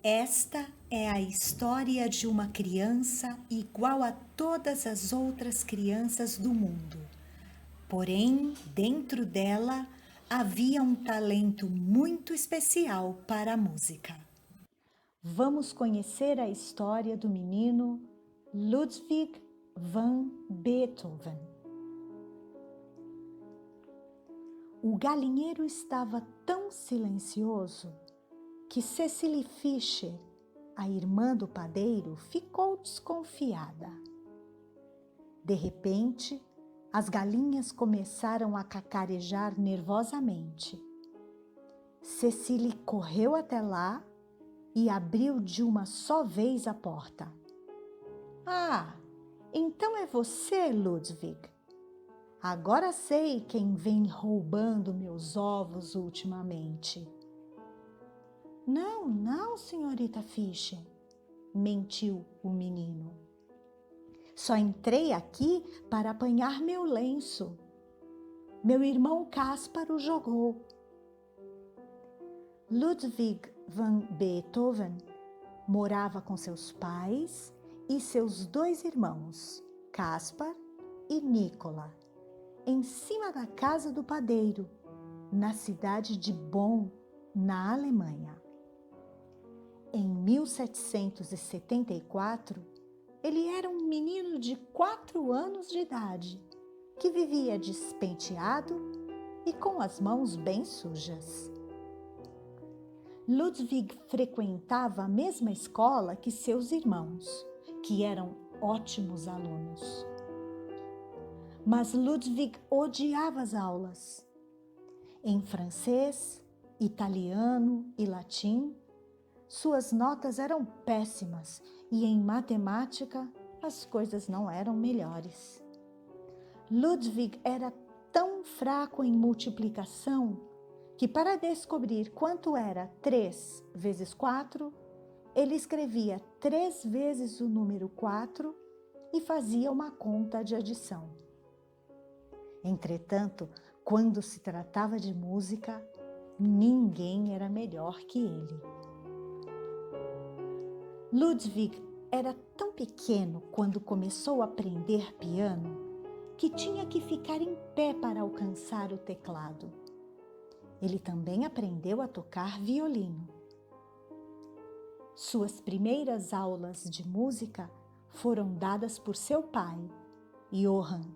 Esta é a história de uma criança igual a todas as outras crianças do mundo. Porém, dentro dela havia um talento muito especial para a música. Vamos conhecer a história do menino Ludwig van Beethoven. O galinheiro estava tão silencioso que Cecily Fischer, a irmã do padeiro, ficou desconfiada. De repente, as galinhas começaram a cacarejar nervosamente. Cecily correu até lá e abriu de uma só vez a porta. Ah, então é você, Ludwig. Agora sei quem vem roubando meus ovos ultimamente. Não, senhorita Fischer, mentiu o menino. Só entrei aqui para apanhar meu lenço. Meu irmão Caspar o jogou. Ludwig van Beethoven morava com seus pais e seus dois irmãos, Caspar e Nicola, em cima da casa do padeiro, na cidade de Bonn, na Alemanha. Em 1774, ele era um menino de 4 anos de idade, que vivia despenteado e com as mãos bem sujas. Ludwig frequentava a mesma escola que seus irmãos, que eram ótimos alunos. Mas Ludwig odiava as aulas. Em francês, italiano e latim, suas notas eram péssimas e em matemática as coisas não eram melhores. Ludwig era tão fraco em multiplicação que, para descobrir quanto era 3 vezes 4, ele escrevia 3 vezes o número 4 e fazia uma conta de adição. Entretanto, quando se tratava de música, ninguém era melhor que ele. Ludwig era tão pequeno quando começou a aprender piano que tinha que ficar em pé para alcançar o teclado. Ele também aprendeu a tocar violino. Suas primeiras aulas de música foram dadas por seu pai, Johann,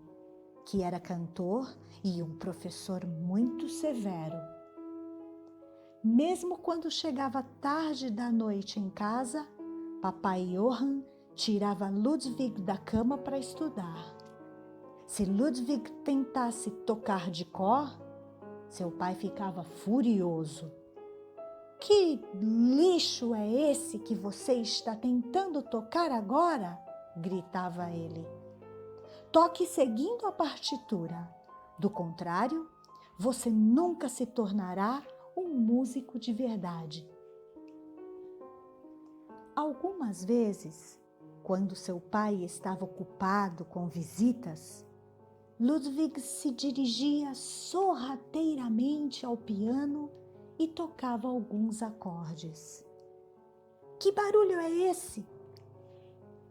que era cantor e um professor muito severo. Mesmo quando chegava tarde da noite em casa, Papai Johann tirava Ludwig da cama para estudar. Se Ludwig tentasse tocar de cor, seu pai ficava furioso. Que lixo é esse que você está tentando tocar agora? Gritava ele. Toque seguindo a partitura. Do contrário, você nunca se tornará um músico de verdade. Algumas vezes, quando seu pai estava ocupado com visitas, Ludwig se dirigia sorrateiramente ao piano e tocava alguns acordes. Que barulho é esse?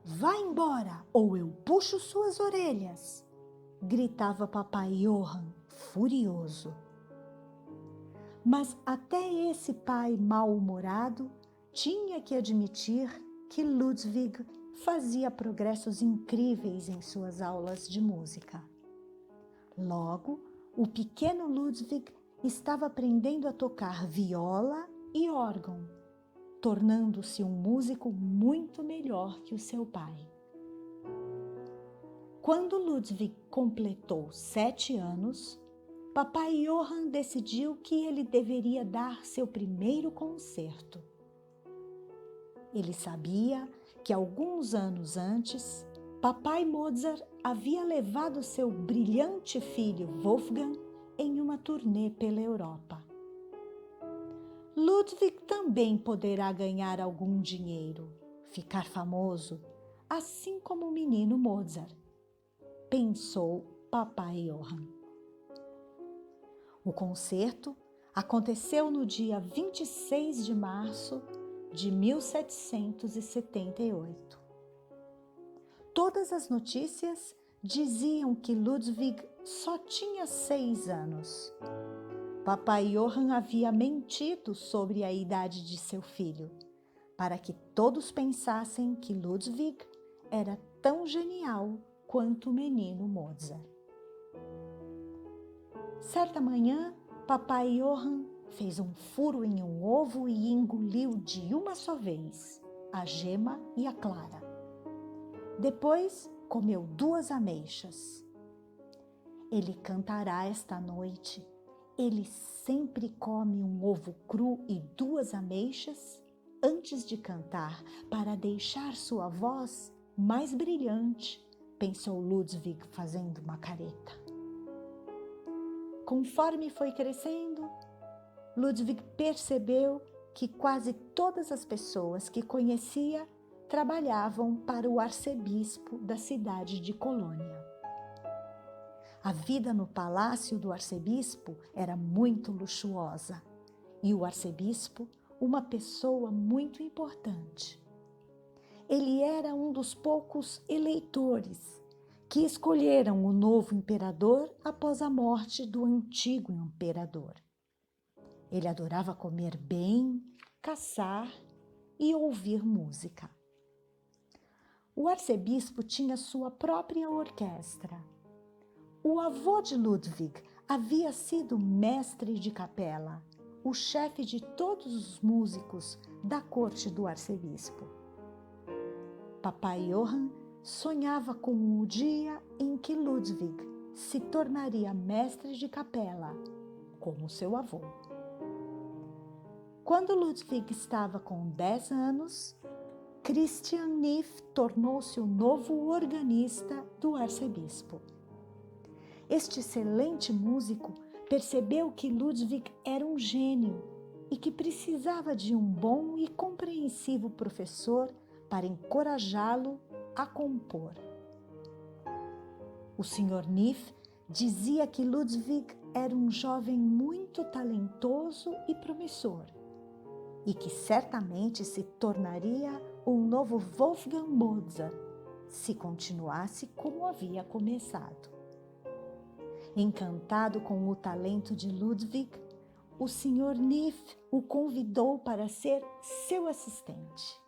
Vá embora ou eu puxo suas orelhas! Gritava papai Johann, furioso. Mas até esse pai mal-humorado tinha que admitir que Ludwig fazia progressos incríveis em suas aulas de música. Logo, o pequeno Ludwig estava aprendendo a tocar viola e órgão, tornando-se um músico muito melhor que o seu pai. Quando Ludwig completou 7 anos, papai Johann decidiu que ele deveria dar seu primeiro concerto. Ele sabia que alguns anos antes, papai Mozart havia levado seu brilhante filho Wolfgang em uma turnê pela Europa. Ludwig também poderá ganhar algum dinheiro, ficar famoso, assim como o menino Mozart, pensou papai Johann. O concerto aconteceu no dia 26 de março de 1778. Todas as notícias diziam que Ludwig só tinha 6 anos. Papai Johann havia mentido sobre a idade de seu filho, para que todos pensassem que Ludwig era tão genial quanto o menino Mozart. Certa manhã, Papai Johann fez um furo em um ovo e engoliu de uma só vez a gema e a clara. Depois, comeu 2 ameixas. Ele cantará esta noite. Ele sempre come um ovo cru e 2 ameixas antes de cantar, para deixar sua voz mais brilhante, pensou Ludwig fazendo uma careta. Conforme foi crescendo, Ludwig percebeu que quase todas as pessoas que conhecia trabalhavam para o arcebispo da cidade de Colônia. A vida no palácio do arcebispo era muito luxuosa e o arcebispo, uma pessoa muito importante. Ele era um dos poucos eleitores que escolheram o novo imperador após a morte do antigo imperador. Ele adorava comer bem, caçar e ouvir música. O arcebispo tinha sua própria orquestra. O avô de Ludwig havia sido mestre de capela, o chefe de todos os músicos da corte do arcebispo. Papai Johann sonhava com o dia em que Ludwig se tornaria mestre de capela, como seu avô. Quando Ludwig estava com 10 anos, Christian Neff tornou-se o novo organista do arcebispo. Este excelente músico percebeu que Ludwig era um gênio e que precisava de um bom e compreensivo professor para encorajá-lo a compor. O Sr. Neff dizia que Ludwig era um jovem muito talentoso e promissor e que certamente se tornaria um novo Wolfgang Mozart se continuasse como havia começado. Encantado com o talento de Ludwig, o Sr. Neff o convidou para ser seu assistente.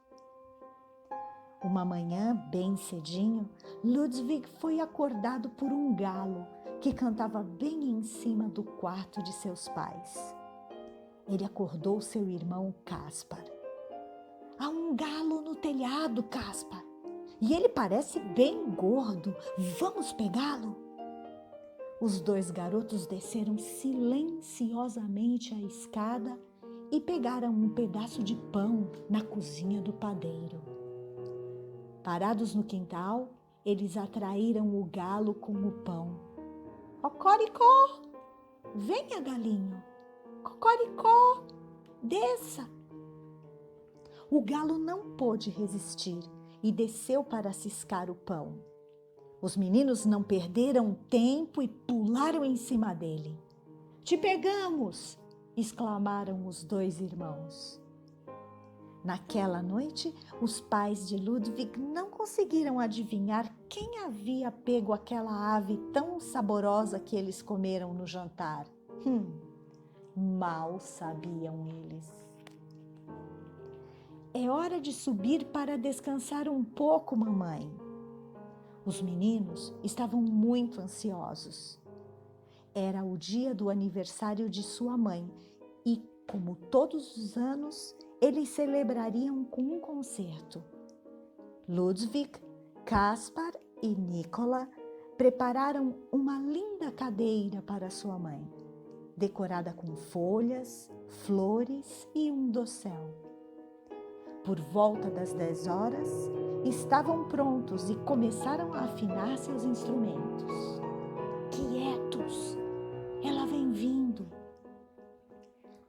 Uma manhã, bem cedinho, Ludwig foi acordado por um galo que cantava bem em cima do quarto de seus pais. Ele acordou seu irmão Caspar. Há um galo no telhado, Caspar, e ele parece bem gordo. Vamos pegá-lo? Os 2 garotos desceram silenciosamente a escada e pegaram um pedaço de pão na cozinha do padeiro. Parados no quintal, eles atraíram o galo com o pão. Cocoricó! Venha, galinho! Cocoricó! Desça! O galo não pôde resistir e desceu para ciscar o pão. Os meninos não perderam tempo e pularam em cima dele. Te pegamos! Exclamaram os 2 irmãos. Naquela noite, os pais de Ludwig não conseguiram adivinhar quem havia pego aquela ave tão saborosa que eles comeram no jantar. Mal sabiam eles. É hora de subir para descansar um pouco, mamãe. Os meninos estavam muito ansiosos. Era o dia do aniversário de sua mãe e, como todos os anos, eles celebrariam com um concerto. Ludwig, Caspar e Nicola prepararam uma linda cadeira para sua mãe, decorada com folhas, flores e um dossel. Por volta das 10 horas, estavam prontos e começaram a afinar seus instrumentos. Quietos! Ela vem vindo!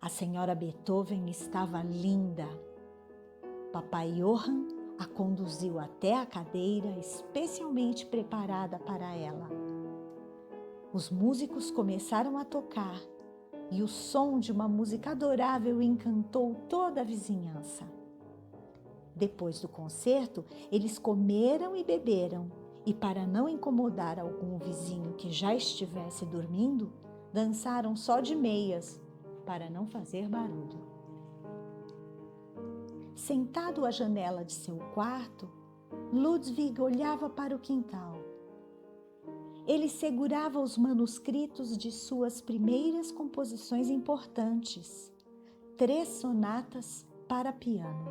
A senhora Beethoven estava linda. Papai Johann a conduziu até a cadeira especialmente preparada para ela. Os músicos começaram a tocar e o som de uma música adorável encantou toda a vizinhança. Depois do concerto, eles comeram e beberam, e para não incomodar algum vizinho que já estivesse dormindo, dançaram só de meias, para não fazer barulho. Sentado à janela de seu quarto, Ludwig olhava para o quintal. Ele segurava os manuscritos de suas primeiras composições importantes, 3 sonatas para piano.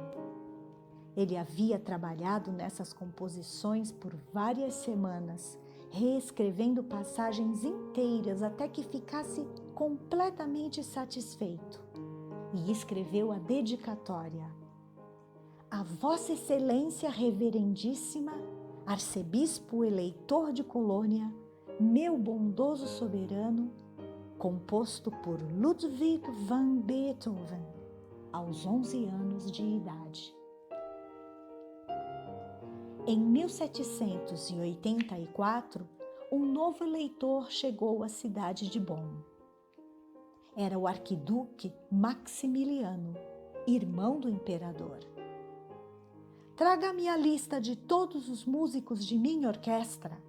Ele havia trabalhado nessas composições por várias semanas, reescrevendo passagens inteiras até que ficasse completamente satisfeito. E escreveu a dedicatória. A Vossa Excelência Reverendíssima, Arcebispo eleitor de Colônia, meu bondoso soberano, composto por Ludwig van Beethoven, aos 11 anos de idade. Em 1784, um novo eleitor chegou à cidade de Bonn. Era o arquiduque Maximiliano, irmão do imperador. Traga-me a lista de todos os músicos de minha orquestra.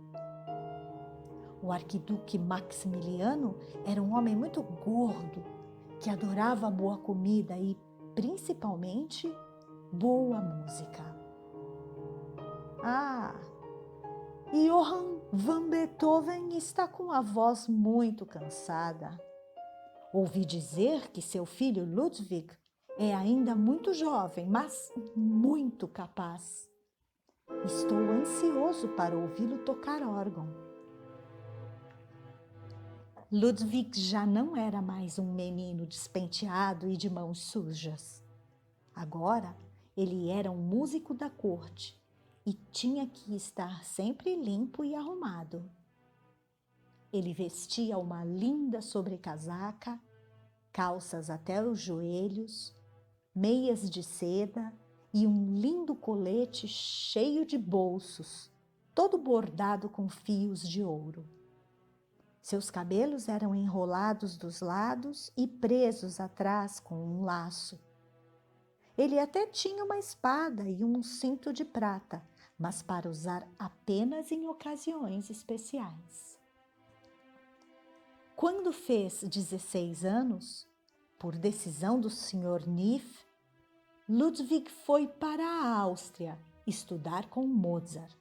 O arquiduque Maximiliano era um homem muito gordo, que adorava boa comida e, principalmente, boa música. Ah, Johann van Beethoven está com a voz muito cansada. Ouvi dizer que seu filho Ludwig é ainda muito jovem, mas muito capaz. Estou ansioso para ouvi-lo tocar órgão. Ludwig já não era mais um menino despenteado e de mãos sujas. Agora ele era um músico da corte e tinha que estar sempre limpo e arrumado. Ele vestia uma linda sobrecasaca, calças até os joelhos, meias de seda e um lindo colete cheio de bolsos, todo bordado com fios de ouro. Seus cabelos eram enrolados dos lados e presos atrás com um laço. Ele até tinha uma espada e um cinto de prata, mas para usar apenas em ocasiões especiais. Quando fez 16 anos, por decisão do Sr. Neff, Ludwig foi para a Áustria estudar com Mozart.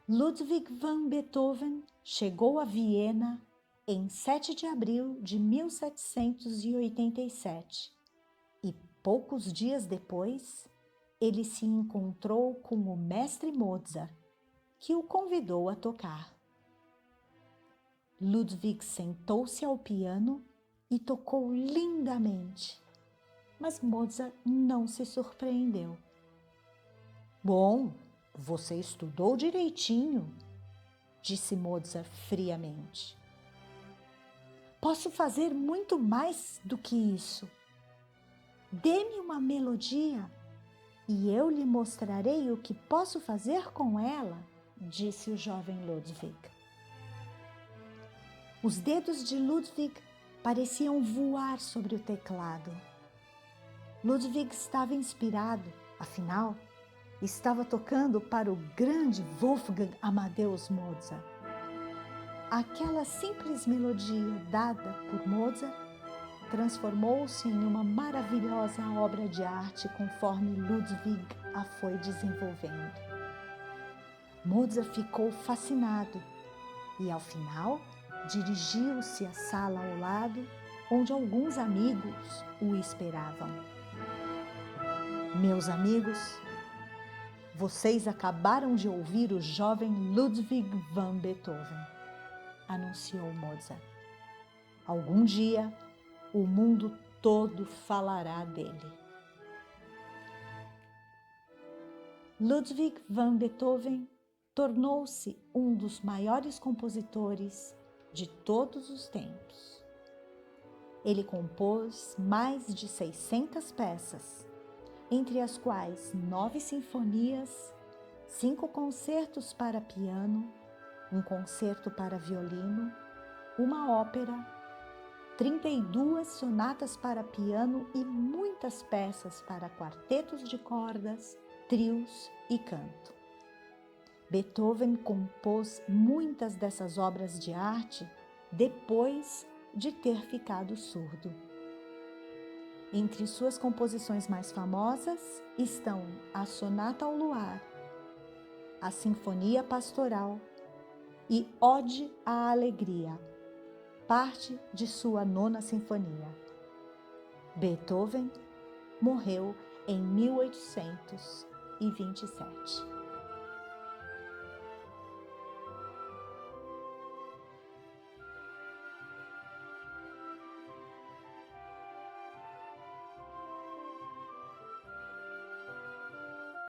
Ludwig van Beethoven chegou a Viena em 7 de abril de 1787 e, poucos dias depois, ele se encontrou com o mestre Mozart, que o convidou a tocar. Ludwig sentou-se ao piano e tocou lindamente, mas Mozart não se surpreendeu. Bom, você estudou direitinho, disse Mozart friamente. Posso fazer muito mais do que isso. Dê-me uma melodia e eu lhe mostrarei o que posso fazer com ela, disse o jovem Ludwig. Os dedos de Ludwig pareciam voar sobre o teclado. Ludwig estava inspirado, afinal, estava tocando para o grande Wolfgang Amadeus Mozart. Aquela simples melodia dada por Mozart transformou-se em uma maravilhosa obra de arte conforme Ludwig a foi desenvolvendo. Mozart ficou fascinado e, ao final, dirigiu-se à sala ao lado, onde alguns amigos o esperavam. Meus amigos, vocês acabaram de ouvir o jovem Ludwig van Beethoven, anunciou Mozart. Algum dia, o mundo todo falará dele. Ludwig van Beethoven tornou-se um dos maiores compositores de todos os tempos. Ele compôs mais de 600 peças, entre as quais 9 sinfonias, 5 concertos para piano, um concerto para violino, uma ópera, 32 sonatas para piano e muitas peças para quartetos de cordas, trios e canto. Beethoven compôs muitas dessas obras de arte depois de ter ficado surdo. Entre suas composições mais famosas estão a Sonata ao Luar, a Sinfonia Pastoral e Ode à Alegria, parte de sua 9ª Sinfonia. Beethoven morreu em 1827.